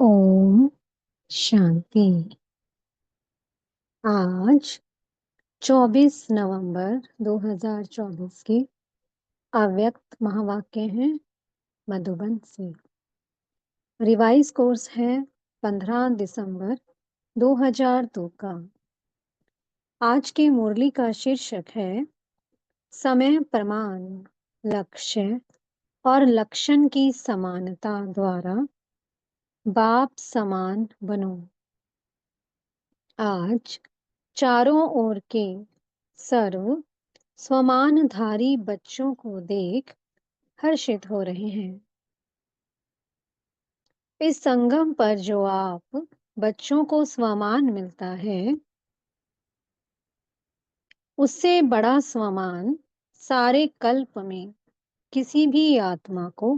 ओम शांति। आज 24 नवंबर 2024 के अव्यक्त महावाक्य हैं मधुबन से। रिवाइज कोर्स है 15 दिसंबर 2002 का। आज की मुरली का शीर्षक है समय प्रमाण, लक्ष्य और लक्षण की समानता द्वारा बाप समान बनो। आज चारों ओर के सर्व स्वमानधारी बच्चों को देख हर्षित हो रहे हैं। इस संगम पर जो आप बच्चों को स्वमान मिलता है, उससे बड़ा स्वमान सारे कल्प में किसी भी आत्मा को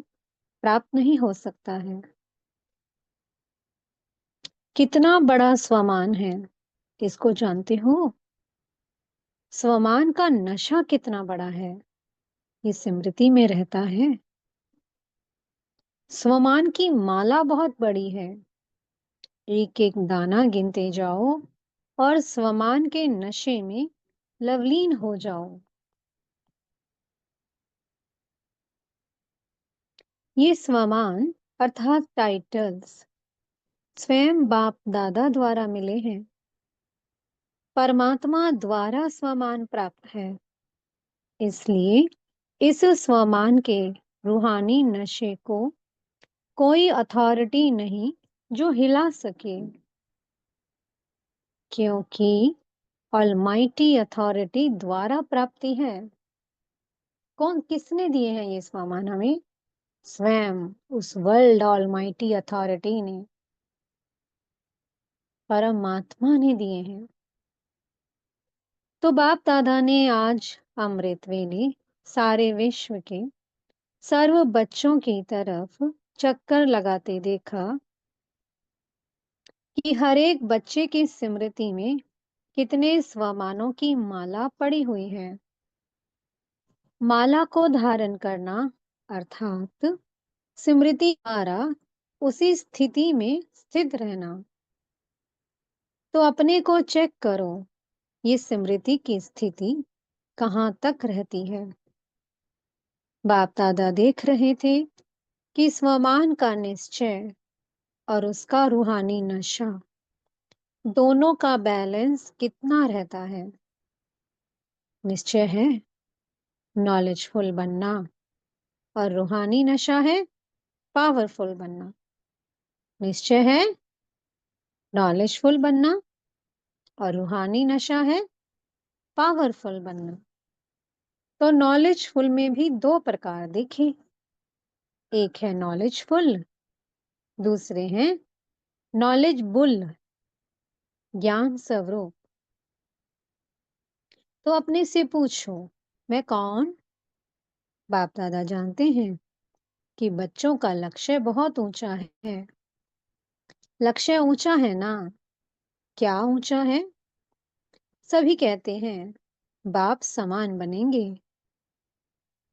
प्राप्त नहीं हो सकता है। कितना बड़ा स्वमान है, किसको जानते हो? स्वमान का नशा कितना बड़ा है, ये स्मृति में रहता है। स्वमान की माला बहुत बड़ी है। एक एक दाना गिनते जाओ और स्वमान के नशे में लवलीन हो जाओ। ये स्वमान अर्थात टाइटल्स स्वयं बाप दादा द्वारा मिले हैं। परमात्मा द्वारा स्वमान प्राप्त है, इसलिए इस स्वमान के रूहानी नशे को कोई अथॉरिटी नहीं जो हिला सके, क्योंकि ऑलमाइटी अथॉरिटी द्वारा प्राप्ति है। किसने दिए हैं ये स्वमान हमें? स्वयं उस वर्ल्ड ऑलमाइटी अथॉरिटी ने, परमात्मा ने दिए हैं। तो बाप दादा ने आज अमृत वेले सारे विश्व के सर्व बच्चों की तरफ चक्कर लगाते देखा कि हर एक बच्चे की स्मृति में कितने स्वमानों की माला पड़ी हुई है। माला को धारण करना अर्थात स्मृति द्वारा उसी स्थिति में स्थित रहना। तो अपने को चेक करो, ये स्मृति की स्थिति कहाँ तक रहती है। बाप दादा देख रहे थे कि स्वमान का निश्चय और उसका रूहानी नशा दोनों का बैलेंस कितना रहता है। निश्चय है नॉलेजफुल बनना और रूहानी नशा है पावरफुल बनना। निश्चय है नॉलेजफुल बनना और रूहानी नशा है पावरफुल बनना। तो नॉलेजफुल में भी दो प्रकार देखे, एक है नॉलेजफुल, दूसरे हैं नॉलेजबुल, ज्ञान स्वरूप। तो अपने से पूछो, मैं कौन? बाप दादा जानते हैं कि बच्चों का लक्ष्य बहुत ऊंचा है। लक्ष्य ऊंचा है ना? क्या ऊंचा है? सभी कहते हैं बाप समान बनेंगे।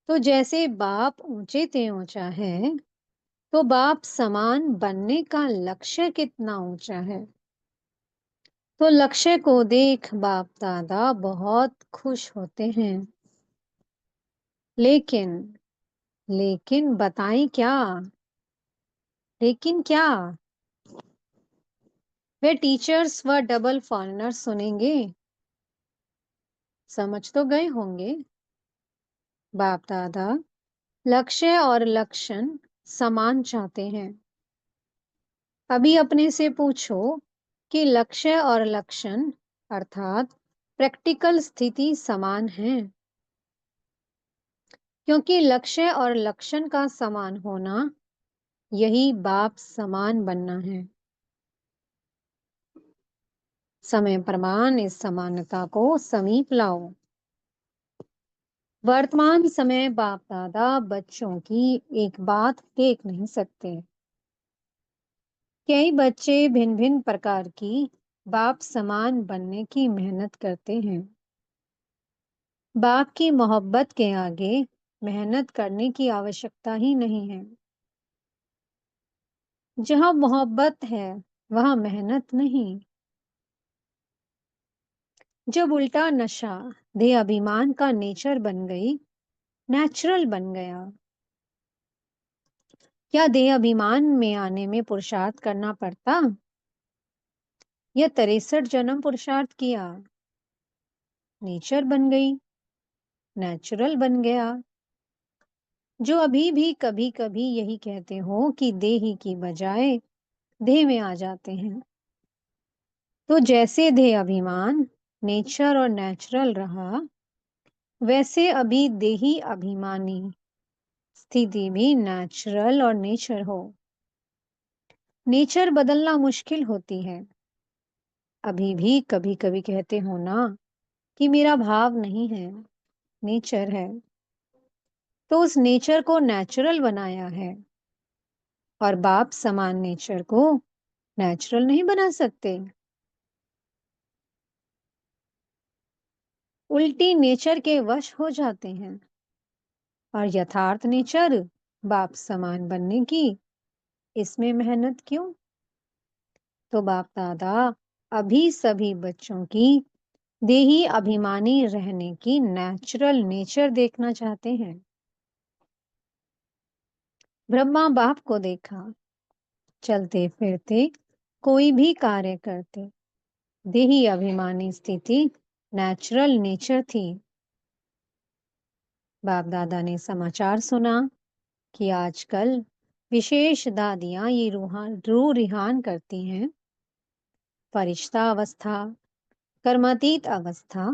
तो जैसे बाप ऊंचे ते ऊंचा है, तो बाप समान बनने का लक्ष्य कितना ऊंचा है। तो लक्ष्य को देख बाप दादा बहुत खुश होते हैं। लेकिन लेकिन बताएं क्या? लेकिन क्या? वे टीचर्स व डबल फॉरेनर्स सुनेंगे? समझ तो गए होंगे। बाप दादा लक्ष्य और लक्षण समान चाहते हैं। अभी अपने से पूछो कि लक्ष्य और लक्षण अर्थात प्रैक्टिकल स्थिति समान है? क्योंकि लक्ष्य और लक्षण का समान होना यही बाप समान बनना है। समय प्रमाण इस समानता को समीप लाओ। वर्तमान समय बाप दादा बच्चों की एक बात देख नहीं सकते। कई बच्चे भिन्न भिन्न प्रकार की बाप समान बनने की मेहनत करते हैं। बाप की मोहब्बत के आगे मेहनत करने की आवश्यकता ही नहीं है। जहाँ मोहब्बत है, वहाँ मेहनत नहीं। जब उल्टा नशा देह अभिमान का नेचर बन गई, नेचुरल बन गया। क्या देह अभिमान में आने में पुरुषार्थ करना पड़ता? या 63 जन्म पुरुषार्थ किया? नेचर बन गई, नेचुरल बन गया। जो अभी भी कभी कभी यही कहते हो कि देही की बजाय देह में आ जाते हैं, तो जैसे देह अभिमान नेचर और नेचुरल रहा, वैसे अभी देही अभिमानी स्थिति भी नेचुरल और नेचर हो। नेचर बदलना मुश्किल होती है। अभी भी कभी कभी कहते हो ना कि मेरा भाव नहीं है, नेचर है। तो उस नेचर को नेचुरल बनाया है, और बाप समान नेचर को नेचुरल नहीं बना सकते। उल्टी नेचर के वश हो जाते हैं, और यथार्थ नेचर बाप समान बनने की, इसमें मेहनत क्यों? तो बाप दादा अभी सभी बच्चों की देही अभिमानी रहने की नेचुरल नेचर देखना चाहते हैं। ब्रह्मा बाप को देखा, चलते फिरते कोई भी कार्य करते, देही अभिमानी स्थिति नेचुरल नेचर थी। बाप दादा ने समाचार सुना कि आजकल विशेष दादियां ये रूह रिहान करती हैं। फरिश्ता अवस्था, कर्मातीत अवस्था,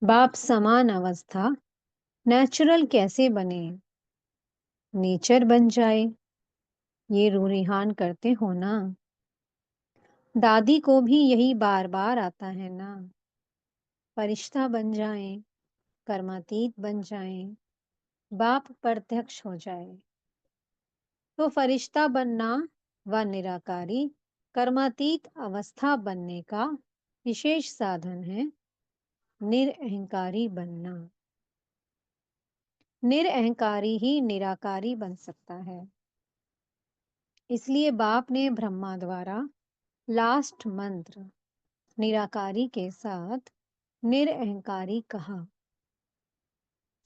बाप समान अवस्था नेचुरल कैसे बने, नेचर बन जाए, ये रूह रिहान करते हो ना। दादी को भी यही बार बार आता है ना, फरिश्ता बन जाएं, कर्मातीत बन जाएं, बाप प्रत्यक्ष हो जाए। तो फरिश्ता बनना व निराकारी कर्मातीत अवस्था बनने का विशेष साधन है निरअहंकारी बनना। निरअहंकारी ही निराकारी बन सकता है। इसलिए बाप ने ब्रह्मा द्वारा लास्ट मंत्र निराकारी के साथ निरअहंकारी कहा।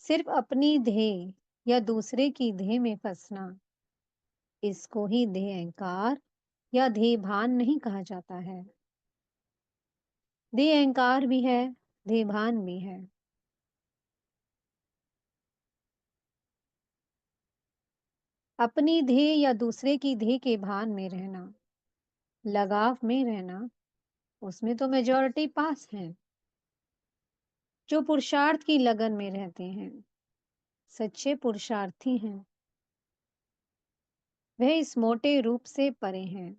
सिर्फ अपनी ध्येय या दूसरे की ध्येय में फंसना, इसको ही ध्येय अहंकार या ध्येय भान नहीं कहा जाता है। ध्येय अहंकार भी है, ध्येय भान भी है। अपनी ध्येय या दूसरे की ध्येय के भान में रहना, लगाव में रहना, उसमें तो मेजॉरिटी पास है। जो पुरुषार्थ की लगन में रहते हैं, सच्चे पुरुषार्थी हैं, वह इस मोटे रूप से परे हैं।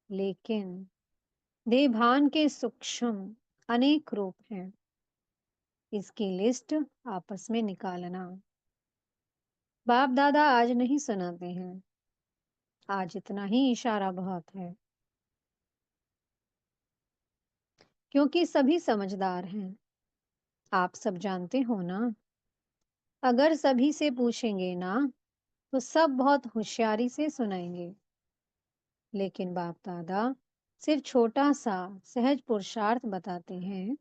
लेकिन देभान के सूक्ष्म अनेक रूप हैं। इसकी लिस्ट आपस में निकालना। बाप दादा आज नहीं सुनाते हैं, आज इतना ही इशारा बहुत है, क्योंकि सभी समझदार हैं। आप सब जानते हो ना, अगर सभी से पूछेंगे ना, तो सब बहुत होशियारी से सुनाएंगे। लेकिन बाप दादा सिर्फ छोटा सा सहज पुरुषार्थ बताते हैं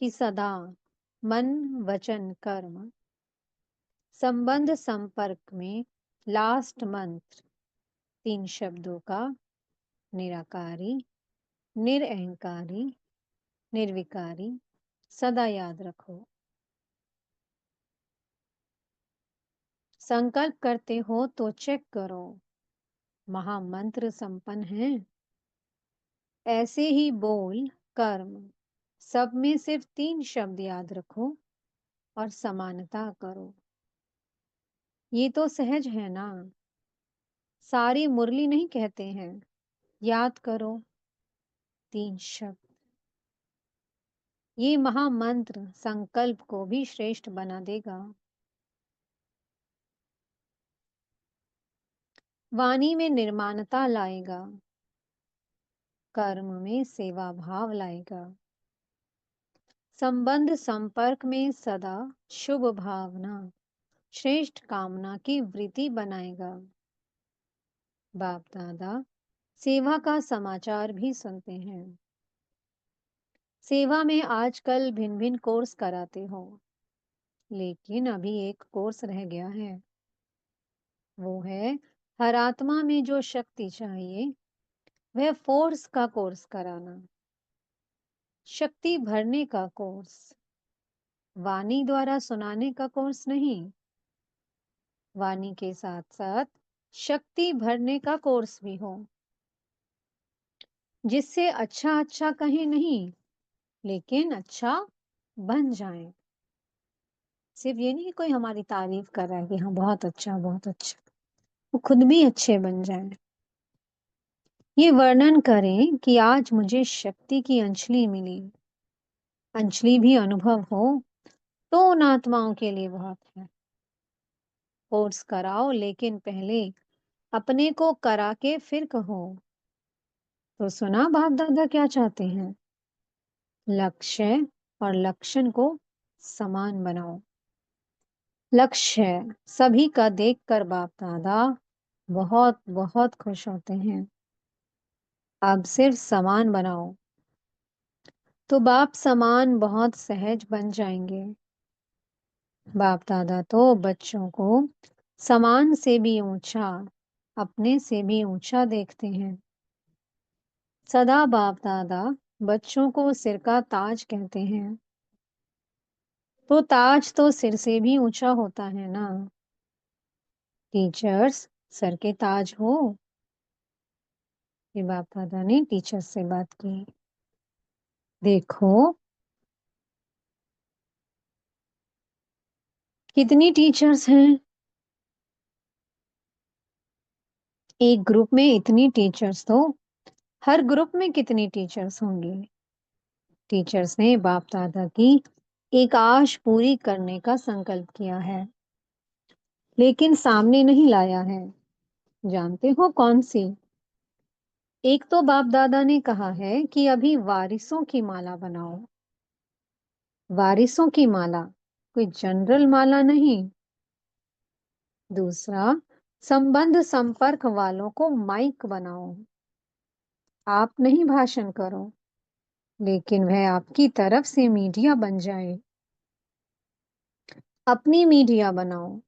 कि सदा मन वचन कर्म संबंध संपर्क में लास्ट मंत्र 3 शब्दों का निराकारी, निरअहंकारी, निर्विकारी सदा याद रखो। संकल्प करते हो तो चेक करो, महामंत्र संपन्न है। ऐसे ही बोल कर्म सब में सिर्फ 3 शब्द याद रखो और समानता करो। ये तो सहज है ना। सारी मुरली नहीं कहते हैं, याद करो 3 शब्द। ये महामंत्र संकल्प को भी श्रेष्ठ बना देगा। वाणी में निर्माणता लाएगा, कर्म में सेवा भाव लाएगा, संबंध संपर्क में सदा शुभ भावना श्रेष्ठ कामना की वृत्ति बनाएगा। बाप दादा सेवा का समाचार भी सुनते हैं। सेवा में आजकल भिन्न भिन्न कोर्स कराते हो, लेकिन अभी एक कोर्स रह गया है। वो है हर आत्मा में जो शक्ति चाहिए, वह फोर्स का कोर्स कराना। शक्ति भरने का कोर्स, वाणी द्वारा सुनाने का कोर्स नहीं। वाणी के साथ साथ शक्ति भरने का कोर्स भी हो, जिससे अच्छा अच्छा कहें नहीं, लेकिन अच्छा बन जाए। सिर्फ ये नहीं कि कोई हमारी तारीफ कर रहा है कि हाँ बहुत अच्छा बहुत अच्छा, वो खुद भी अच्छे बन जाए। ये वर्णन करें कि आज मुझे शक्ति की अंजलि मिली। अंजलि भी अनुभव हो तो उन आत्माओं के लिए बहुत है। कोर्स कराओ, लेकिन पहले अपने को करा के फिर कहो। तो सुना बाप दादा क्या चाहते हैं? लक्ष्य और लक्षण को समान बनाओ। लक्ष्य सभी का देखकर बाप दादा बहुत बहुत खुश होते हैं। अब सिर्फ समान बनाओ, तो बाप समान बहुत सहज बन जाएंगे। बाप दादा तो बच्चों को समान से भी ऊंचा, अपने से भी ऊंचा देखते हैं। सदा बाप दादा बच्चों को सिर का ताज कहते हैं। तो ताज तो सिर से भी ऊंचा होता है ना। टीचर्स सर के ताज हो। ये बाप दादा ने टीचर्स से बात की। देखो कितनी टीचर्स हैं। एक ग्रुप में इतनी टीचर्स, तो हर ग्रुप में कितनी टीचर्स होंगी। टीचर्स ने बाप दादा की एक आश पूरी करने का संकल्प किया है, लेकिन सामने नहीं लाया है। जानते हो कौन सी? एक तो बाप दादा ने कहा है कि अभी वारिसों की माला बनाओ। वारिसों की माला, कोई जनरल माला नहीं। दूसरा, संबंध संपर्क वालों को माइक बनाओ। आप नहीं भाषण करो, लेकिन वह आपकी तरफ से मीडिया बन जाए। अपनी मीडिया बनाओ।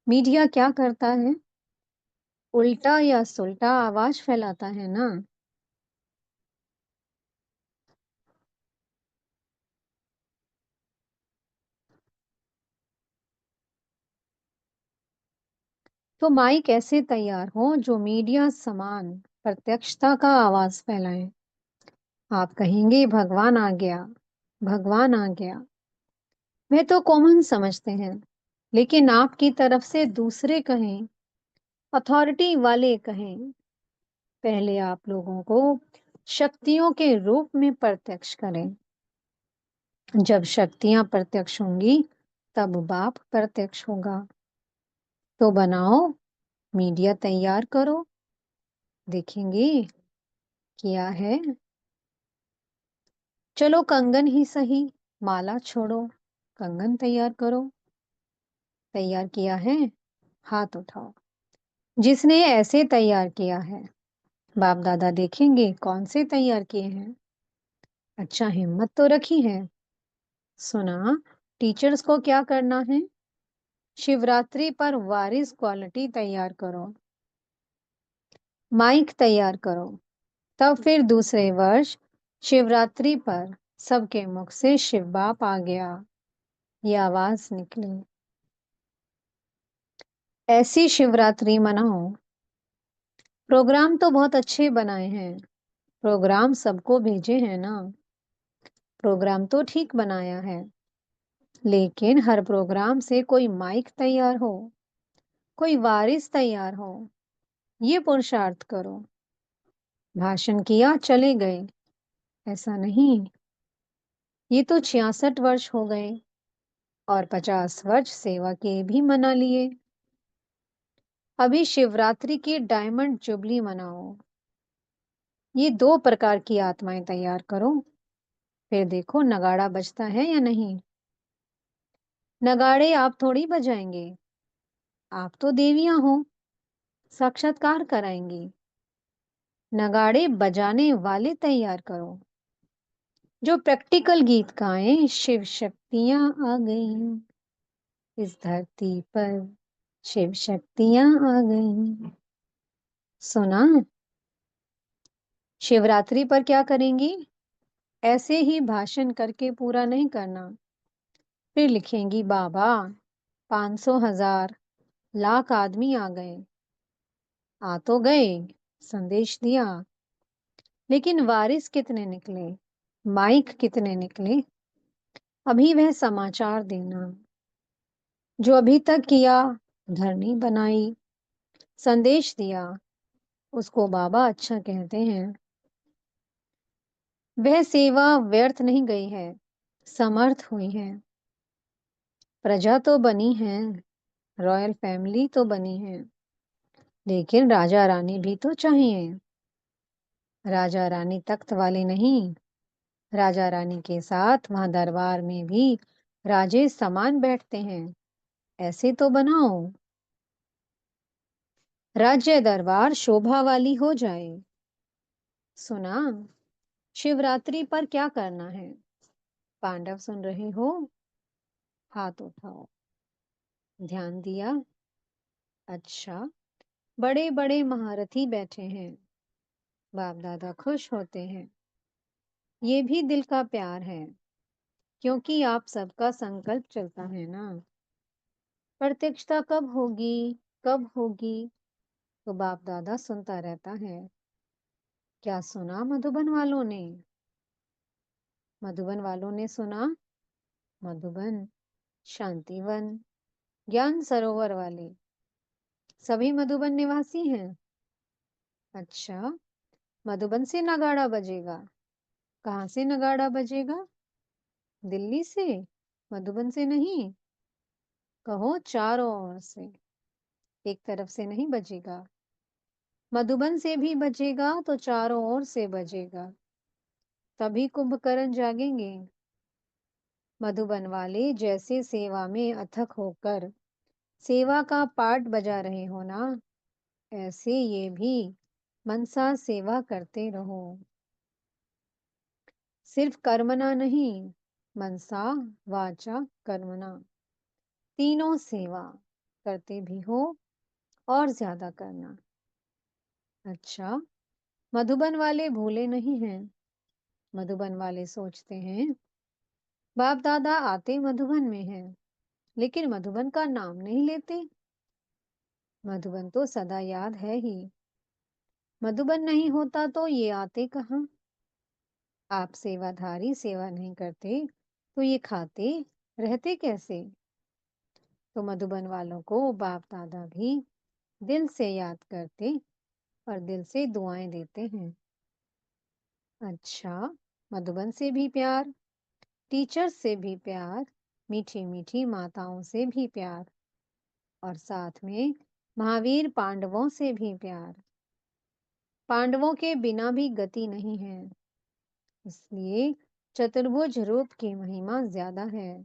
मीडिया क्या करता है? उल्टा या सुल्टा आवाज फैलाता है ना। तो माइक ऐसे तैयार हो जो मीडिया समान प्रत्यक्षता का आवाज फैलाए। आप कहेंगे भगवान आ गया, भगवान आ गया। वे तो कॉमन समझते हैं, लेकिन आपकी तरफ से दूसरे कहें, अथॉरिटी वाले कहें। पहले आप लोगों को शक्तियों के रूप में प्रत्यक्ष करें। जब शक्तियां प्रत्यक्ष होंगी, तब बाप प्रत्यक्ष होगा। तो बनाओ, मीडिया तैयार करो, देखेंगे क्या है। चलो कंगन ही सही, माला छोड़ो, कंगन तैयार करो। तैयार किया है? हाथ उठाओ जिसने ऐसे तैयार किया है। बाप दादा देखेंगे कौन से तैयार किए हैं। अच्छा हिम्मत तो रखी है। सुना, टीचर्स को क्या करना है? शिवरात्रि पर वारिस क्वालिटी तैयार करो, माइक तैयार करो। तब फिर दूसरे वर्ष शिवरात्रि पर सबके मुख से शिव बाप आ गया, ये आवाज निकली। ऐसी शिवरात्रि मनाओ। प्रोग्राम तो बहुत अच्छे बनाए हैं। प्रोग्राम सबको भेजे हैं ना। प्रोग्राम तो ठीक बनाया है, लेकिन हर प्रोग्राम से कोई माइक तैयार हो, कोई वारिस तैयार हो, ये पुरुषार्थ करो। भाषण किया चले गए, ऐसा नहीं। ये तो 66 वर्ष हो गए और 50 वर्ष सेवा के भी मना लिए। अभी शिवरात्रि की डायमंड जुबली मनाओ। ये 2 प्रकार की आत्माएं तैयार करो। फिर देखो नगाड़ा बजता है या नहीं। नगाड़े आप थोड़ी बजाएंगे, आप तो देवियां हो। साक्षात्कार कराएंगी। नगाड़े बजाने वाले तैयार करो, जो प्रैक्टिकल गीत गाएं। शिव शक्तियां आ गईं इस धरती पर, शिव शक्तियां आ गईं। सुना? शिवरात्रि पर क्या करेंगी? ऐसे ही भाषण करके पूरा नहीं करना। फिर लिखेंगी, बाबा 500 हजार लाख आदमी आ गए। आ तो गए, संदेश दिया, लेकिन वारिस कितने निकले, माइक कितने निकले, अभी वह समाचार देना। जो अभी तक किया, धरनी बनाई, संदेश दिया, उसको बाबा अच्छा कहते हैं। वह सेवा व्यर्थ नहीं गई है, समर्थ हुई है। प्रजा तो बनी है, रॉयल फैमिली तो बनी है, लेकिन राजा रानी भी तो चाहिए। राजा रानी तख्त वाले नहीं, राजा रानी के साथ वहां दरबार में भी राजे समान बैठते हैं। ऐसे तो बनाओ, राज्य दरबार शोभा वाली हो जाए। सुना? शिवरात्रि पर क्या करना है? पांडव सुन रहे हो? हाथ उठाओ। ध्यान दिया? अच्छा। बड़े बड़े महारथी बैठे हैं, बाप दादा खुश होते हैं। ये भी दिल का प्यार है, क्योंकि आप सबका संकल्प चलता है ना। प्रत्यक्षता कब होगी, कब होगी? तो बाप दादा सुनता रहता है। क्या सुना मधुबन वालों ने? मधुबन वालों ने सुना। मधुबन, शांतिवन, ज्ञान सरोवर वाले सभी मधुबन निवासी हैं। अच्छा, मधुबन से नगाड़ा बजेगा। कहाँ से नगाड़ा बजेगा? दिल्ली से? मधुबन से नहीं, कहो चारों ओर से। एक तरफ से नहीं बजेगा। मधुबन से भी बजेगा तो चारों ओर से बजेगा, तभी कुंभकर्ण जागेंगे। मधुबन वाले जैसे सेवा में अथक होकर सेवा का पाठ बजा रहे हो ना, ऐसे ये भी मनसा सेवा करते रहो। सिर्फ कर्मणा नहीं, मनसा वाचा कर्मणा, तीनों सेवा करते भी हो और ज्यादा करना। अच्छा, मधुबन वाले भूले नहीं हैं। मधुबन वाले सोचते हैं, बाप दादा आते मधुबन में हैं, लेकिन मधुबन का नाम नहीं लेते। मधुबन तो सदा याद है ही। मधुबन नहीं होता तो ये आते कहाँ? आप सेवाधारी सेवा नहीं करते तो ये खाते रहते कैसे? तो मधुबन वालों को बाप दादा भी दिल से याद करते और दिल से दुआएं देते हैं। अच्छा, मधुबन से भी प्यार, टीचर्स से भी प्यार, मीठी मीठी माताओं से भी प्यार, और साथ में महावीर पांडवों से भी प्यार। पांडवों के बिना भी गति नहीं है, इसलिए चतुर्भुज रूप की महिमा ज्यादा है।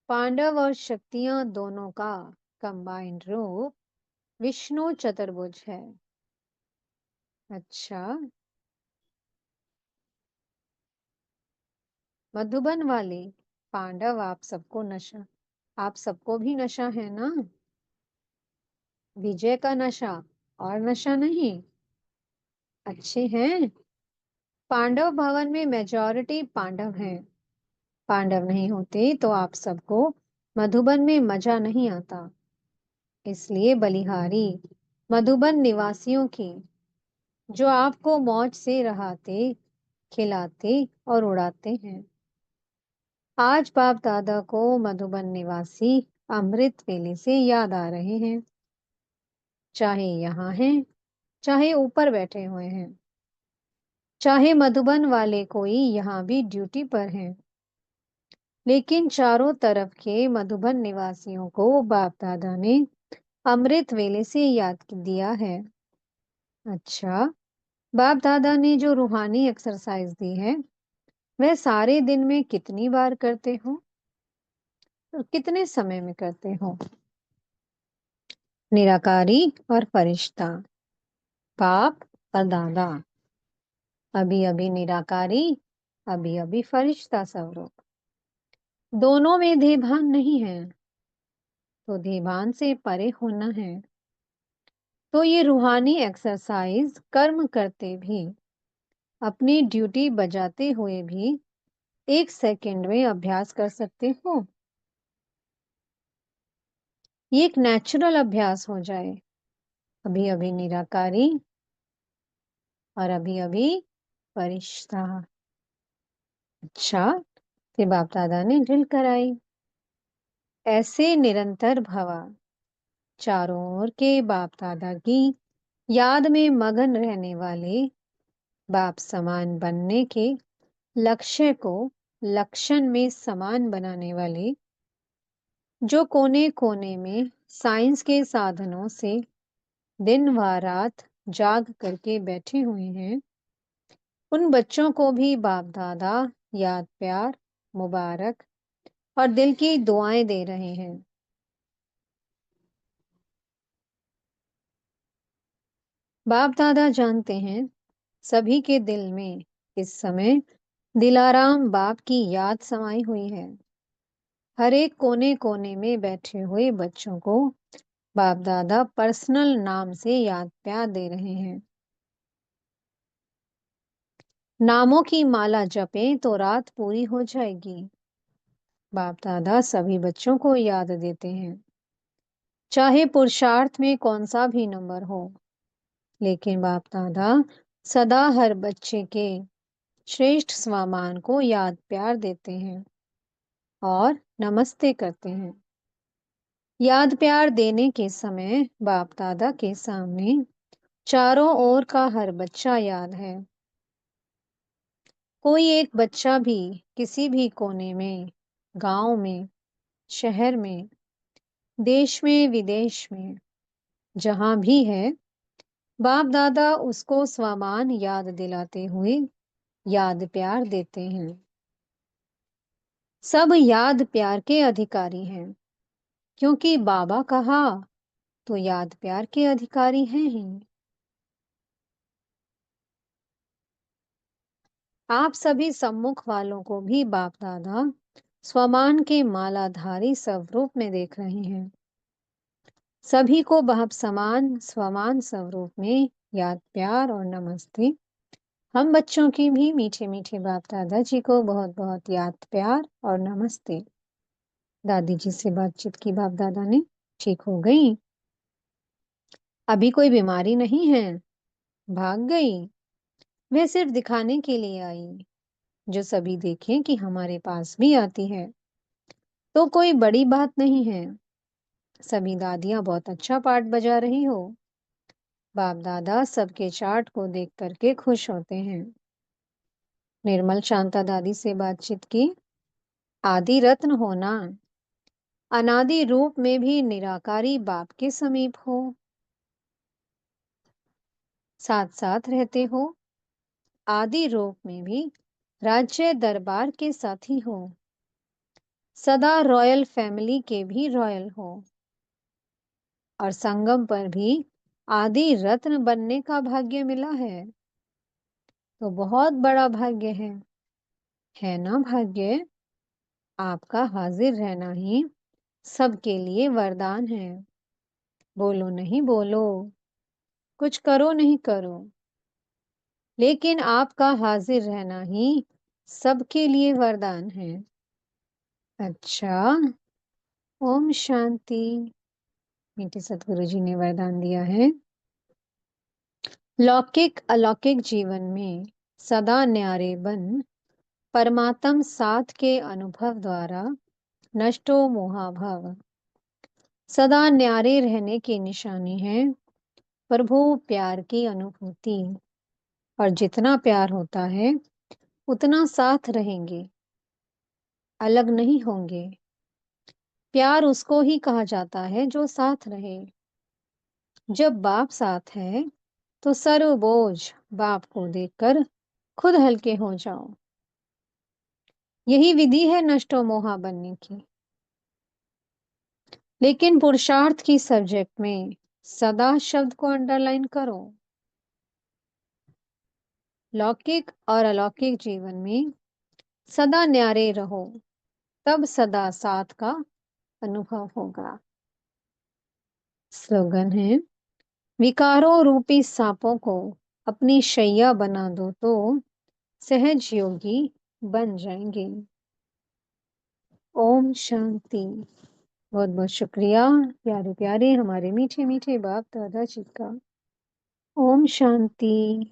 पांडव और शक्तियां दोनों का कंबाइंड रूप विष्णु चतुर्भुज है। अच्छा, मधुबन वाले पांडव, आप सबको भी नशा है ना? विजय का नशा, और नशा नहीं? अच्छे हैं। पांडव भवन में मेजॉरिटी पांडव हैं। पांडव नहीं होते तो आप सबको मधुबन में मजा नहीं आता। इसलिए बलिहारी मधुबन निवासियों की, जो आपको मौज से रहाते, खिलाते और उड़ाते हैं। आज बाप दादा को मधुबन निवासी अमृत वेले से याद आ रहे हैं, चाहे यहाँ हैं, चाहे ऊपर बैठे हुए हैं, चाहे मधुबन वाले कोई यहाँ भी ड्यूटी पर हैं। लेकिन चारों तरफ के मधुबन निवासियों को बाप दादा ने अमृत वेले से याद दिया है। अच्छा, बाप दादा ने जो रूहानी एक्सरसाइज दी है, वह सारे दिन में कितनी बार करते हो और कितने समय में करते हो? निराकारी और फरिश्ता, बाप और दादा, अभी अभी निराकारी, अभी अभी फरिश्ता स्वरूप। दोनों में देभान नहीं है, तो देभान से परे होना है। तो ये रूहानी एक्सरसाइज कर्म करते भी, अपनी ड्यूटी बजाते हुए भी 1 सेकंड में अभ्यास कर सकते हो। ये एक नेचुरल अभ्यास हो जाए। अभी अभी निराकारी और अभी अभी फरिश्ता। अच्छा, फिर बाप दादा ने ड्रिल कराई। ऐसे निरंतर भवा, चारों ओर के बाप दादा की याद में मगन रहने वाले, बाप समान बनने के लक्ष्य को लक्षण में समान बनाने वाले, जो कोने कोने में साइंस के साधनों से दिन व रात जाग करके बैठे हुए हैं, उन बच्चों को भी बाप दादा याद प्यार मुबारक और दिल की दुआएं दे रहे हैं। बाप दादा जानते हैं, सभी के दिल में इस समय दिलाराम बाप की याद समाई हुई है। हर एक कोने कोने में बैठे हुए बच्चों को बाप दादा पर्सनल नाम से याद प्यार दे रहे हैं। नामों की माला जपें तो रात पूरी हो जाएगी। बाप दादा सभी बच्चों को याद देते हैं, चाहे पुरुषार्थ में कौन सा भी नंबर हो, लेकिन बाप दादा सदा हर बच्चे के श्रेष्ठ स्वमान को याद प्यार देते हैं और नमस्ते करते हैं। याद प्यार देने के समय बाप दादा के सामने चारों ओर का हर बच्चा याद है। कोई एक बच्चा भी किसी भी कोने में, गांव में, शहर में, देश में, विदेश में, जहां भी है, बाप दादा उसको स्वमान याद दिलाते हुए याद प्यार देते हैं। सब याद प्यार के अधिकारी हैं, क्योंकि बाबा कहा तो याद प्यार के अधिकारी हैं ही। आप सभी सम्मुख वालों को भी बाप दादा स्वमान के मालाधारी स्वरूप में देख रहे हैं। सभी को बाप समान स्वमान स्वरूप में याद प्यार और नमस्ते। हम बच्चों की भी मीठे मीठे बाप दादा जी को बहुत बहुत याद प्यार और नमस्ते। दादी जी से बातचीत की बाप दादा ने, ठीक हो गई? अभी कोई बीमारी नहीं है? भाग गई? वह सिर्फ दिखाने के लिए आई, जो सभी देखें कि हमारे पास भी आती है। तो कोई बड़ी बात नहीं है। सभी दादियां बहुत अच्छा पाठ बजा रही हो। बाप दादा सबके चार्ट को देख करके खुश होते हैं। निर्मल शांता दादी से बातचीत की। आदि रत्न होना, अनादि रूप में भी निराकारी बाप के समीप हो, साथ साथ रहते हो। आदि रूप में भी राज्य दरबार के साथी हो, सदा रॉयल फैमिली के भी रॉयल हो, और संगम पर भी आदि रत्न बनने का भाग्य मिला है। तो बहुत बड़ा भाग्य है ना भाग्य? आपका हाजिर रहना ही सबके लिए वरदान है। बोलो नहीं बोलो, कुछ करो नहीं करो, लेकिन आपका हाजिर रहना ही सबके लिए वरदान है। अच्छा, ओम शांति। मीठे सतगुरु जी ने वरदान दिया है, लौकिक अलौकिक जीवन में सदा न्यारे बन, परमात्म साथ के अनुभव द्वारा नष्टो मोहाभाव। सदा न्यारे रहने की निशानी है प्रभु प्यार की अनुभूति, और जितना प्यार होता है उतना साथ रहेंगे, अलग नहीं होंगे। प्यार उसको ही कहा जाता है जो साथ रहे। जब बाप साथ है तो सर्व बोझ बाप को देखकर खुद हल्के हो जाओ। यही विधि है नष्टो मोहा बनने की। लेकिन पुरुषार्थ की सब्जेक्ट में सदा शब्द को अंडरलाइन करो। लौकिक और अलौकिक जीवन में सदा न्यारे रहो, तब सदा साथ का अनुभव होगा। स्लोगन है, विकारों रूपी सांपों को अपनी शैया बना दो तो सहज योगी बन जाएंगे। ओम शांति। बहुत बहुत शुक्रिया प्यारे प्यारे हमारे मीठे मीठे बाप दादा जी का। ओम शांति।